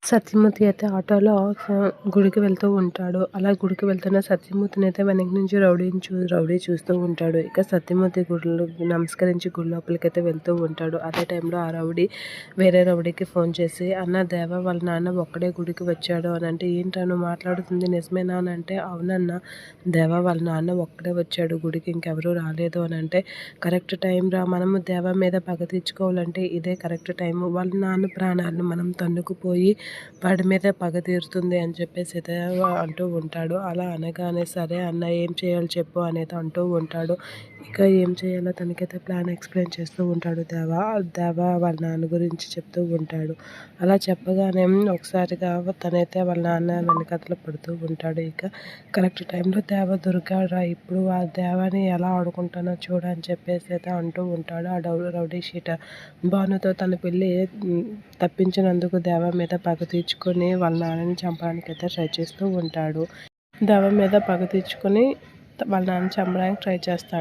సత్యమూర్తి అయితే ఆటోలో గుడికి వెళ్తూ ఉంటాడు. అలా గుడికి వెళ్తున్న సత్యమూర్తిని అయితే వెనక నుంచి రౌడీ చూస్తూ ఉంటాడు. ఇక సత్యమూర్తి గుడిలో నమస్కరించి గుడి లోపలికైతే వెళ్తూ ఉంటాడు. అదే టైంలో ఆ రౌడీ వేరే రౌడీకి ఫోన్ చేసి, అన్న దేవ వాళ్ళ నాన్న ఒక్కడే గుడికి వచ్చాడు అని అంటే, ఏంటను మాట్లాడుతుంది నిజమేనా అని అంటే, అవునన్న దేవ వాళ్ళ నాన్న ఒక్కడే వచ్చాడు గుడికి, ఇంకెవరూ రాలేదు అని అంటే, కరెక్ట్ టైం రా, మనము దేవ మీద పగ తీర్చుకోవాలంటే ఇదే కరెక్ట్ టైము. వాళ్ళ నాన్న ప్రాణాలను మనం తన్నుకుపోయి వాడి మీద పగ తీరుతుంది అని చెప్పేసి అయితే అంటూ ఉంటాడు. అలా అనగానే సరే అన్న ఏం చేయాలో చెప్పు అనేది అంటూ ఉంటాడు. ఇక ఏం చేయాలో తనకైతే ప్లాన్ ఎక్స్ప్లెయిన్ చేస్తూ ఉంటాడు దేవ వాళ్ళ నాన్న గురించి చెప్తూ ఉంటాడు. అలా చెప్పగానే ఒకసారిగా తనైతే వాళ్ళ నాన్న వెనకతల పడుతూ ఉంటాడు. ఇక కరెక్ట్ టైంలో దేవ దొరికాడురా, ఇప్పుడు ఆ దేవాని ఎలా ఆడుకుంటానో చూడ అని చెప్పేసి అయితే అంటూ ఉంటాడు. ఆ రౌడీ షీటర్ భానుతో తన పెళ్ళి తప్పించినందుకు దేవ మీద పగ తీర్చుకొని వాళ్ళ నాన్నని చంపడానికి అయితే ట్రై చేస్తూ ఉంటాడు. దేవ మీద పగ తీర్చుకొని వాళ్ళ నాన్న చంపడానికి ట్రై చేస్తాడు.